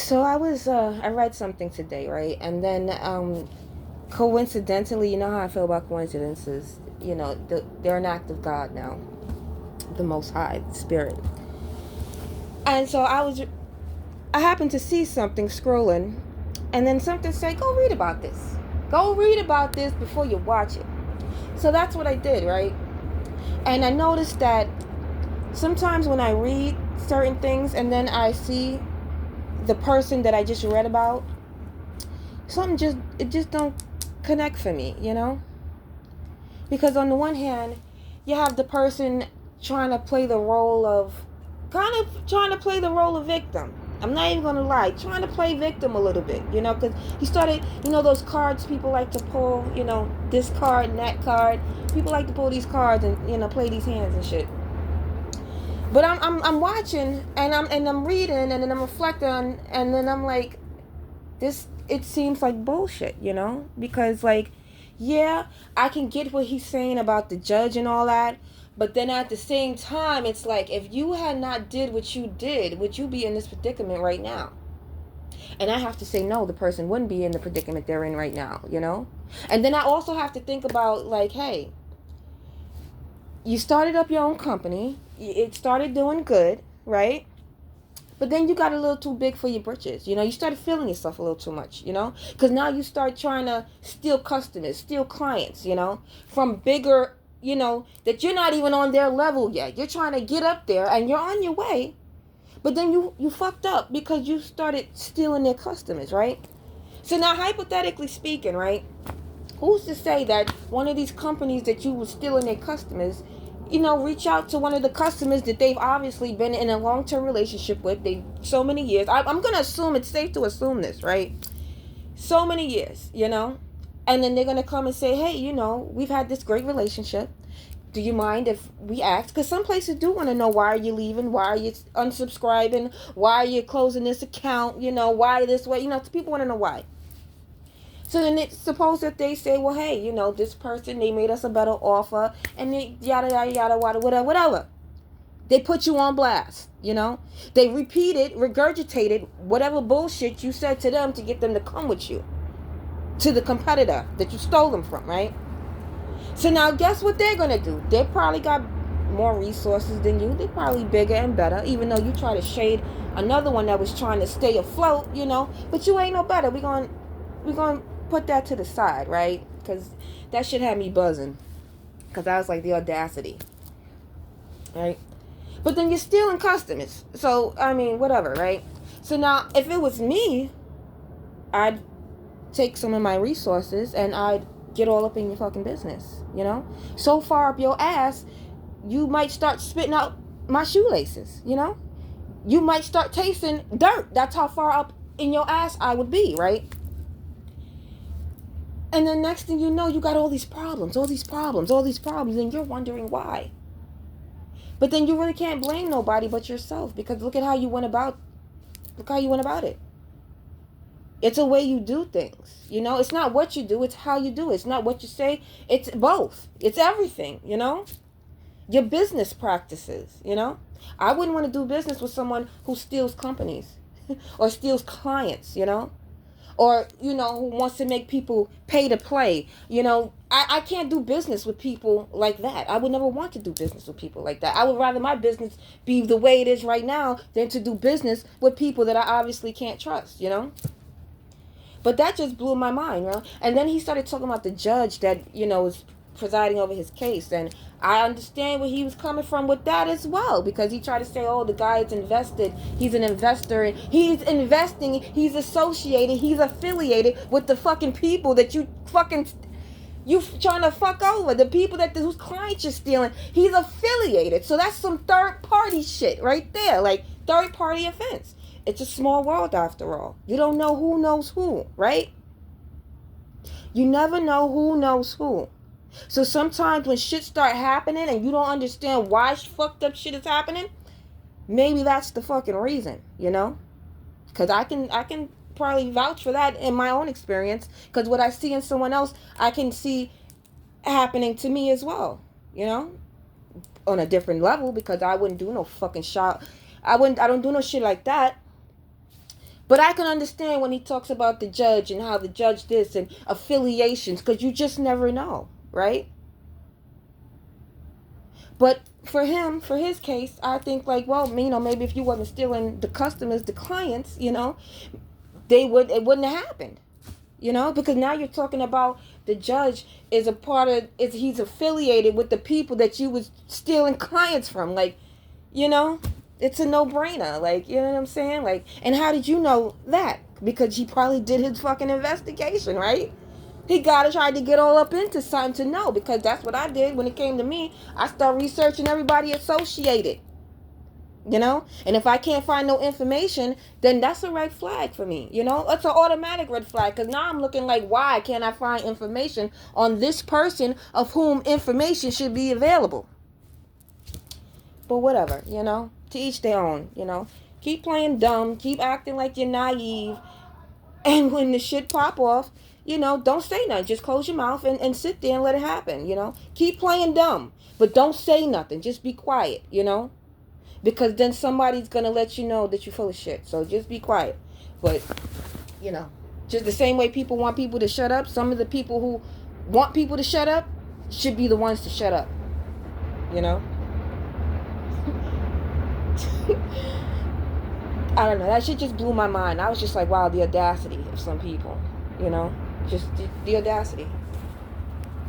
So I read something today, right? And then coincidentally, you know how I feel about coincidences. They're an act of God now, the Most High, the Spirit. And so I happened to see something scrolling, and then something said, "Go read about this. Go read about this before you watch it." So that's what I did, right? And I noticed that sometimes when I read certain things and then I see the person that I just read about, it just don't connect for me, because on the one hand you have the person trying to play the role of victim. I'm not even gonna lie, trying to play victim a little bit, because he started, those cards people like to pull, this card and that card. People like to pull these cards and play these hands and shit. But I'm watching, and I'm reading, and then I'm reflecting on, and then I'm like, this, it seems like bullshit, because, like, yeah, I can get what he's saying about the judge and all that, but then at the same time, it's like, if you had not did what you did, would you be in this predicament right now? And I have to say, no, the person wouldn't be in the predicament they're in right now, and then I also have to think about, like, hey, you started up your own company, it started doing good, right? But then you got a little too big for your britches. You started feeling yourself a little too much, Because now you start trying to steal customers, steal clients, from bigger, that you're not even on their level yet. You're trying to get up there and you're on your way. But then you fucked up because you started stealing their customers, right? So now, hypothetically speaking, right? Who's to say that one of these companies that you were stealing their customers, reach out to one of the customers that they've obviously been in a long-term relationship with, they so many years. I'm gonna assume, it's safe to assume this, right? So many years, and then they're gonna come and say, hey, we've had this great relationship. Do you mind if we ask? Because some places do want to know, why are you leaving? Why are you unsubscribing? Why are you closing this account? Why this way? People want to know why. So then it's supposed that they say, well, hey, this person, they made us a better offer, and they yada, yada, yada, whatever, whatever. They put you on blast, They repeated, regurgitated whatever bullshit you said to them to get them to come with you, to the competitor that you stole them from, right? So now guess what they're going to do? They probably got more resources than you. They're probably bigger and better, even though you try to shade another one that was trying to stay afloat, But you ain't no better. We're going to put that to the side, right? Because that shit had me buzzing. Because I was like, the audacity, right? But then you're stealing customers. So, I mean, whatever, right? So now, if it was me, I'd take some of my resources and I'd get all up in your fucking business, So far up your ass, you might start spitting out my shoelaces, You might start tasting dirt. That's how far up in your ass I would be, right? And then next thing you know, you got all these problems, and you're wondering why. But then you really can't blame nobody but yourself, because look how you went about it. It's a way you do things, It's not what you do, it's how you do it. It's not what you say, it's both. It's everything, Your business practices, I wouldn't want to do business with someone who steals companies or steals clients, or who wants to make people pay to play. I can't do business with people like that. I would never want to do business with people like that. I would rather my business be the way it is right now than to do business with people that I obviously can't trust, But that just blew my mind, And then he started talking about the judge that was presiding over his case, and I understand where he was coming from with that as well, because he tried to say, oh, the guy is invested, he's an investor, and he's investing, he's associated, he's affiliated with the fucking people that you trying to fuck over, the people whose clients you're stealing. He's affiliated, so that's some third party shit right there, like third party offense. It's a small world after all. You don't know who knows who, right? You never know who knows who. So sometimes when shit start happening and you don't understand why fucked up shit is happening, maybe that's the fucking reason, Because I can probably vouch for that in my own experience. Because what I see in someone else, I can see happening to me as well, On a different level, because I wouldn't do no fucking shot. I don't do no shit like that. But I can understand when he talks about the judge and how the judge this and affiliations, because you just never know, right? But for him, for his case, I think like, well, maybe if you wasn't stealing the customers, the clients, it wouldn't have happened, because now you're talking about the judge is a part of, he's affiliated with the people that you was stealing clients from, like, you know, it's a no-brainer, like, you know what I'm saying, like, and how did you know that? Because he probably did his fucking investigation, right? He gotta try to get all up into something to know, because that's what I did when it came to me. I started researching everybody associated, and if I can't find no information, then that's a red flag for me. It's an automatic red flag, because now I'm looking like, why can't I find information on this person of whom information should be available? But whatever, to each their own. Keep playing dumb, keep acting like you're naive, and when the shit pop off, don't say nothing. Just close your mouth and sit there and let it happen. Keep playing dumb, but don't say nothing. Just be quiet. Because then somebody's gonna let you know that you're full of shit. So just be quiet. But just the same way people want people to shut up, some of the people who want people to shut up should be the ones to shut up. I don't know. That shit just blew my mind. I was just like, wow, the audacity of some people. Just the audacity.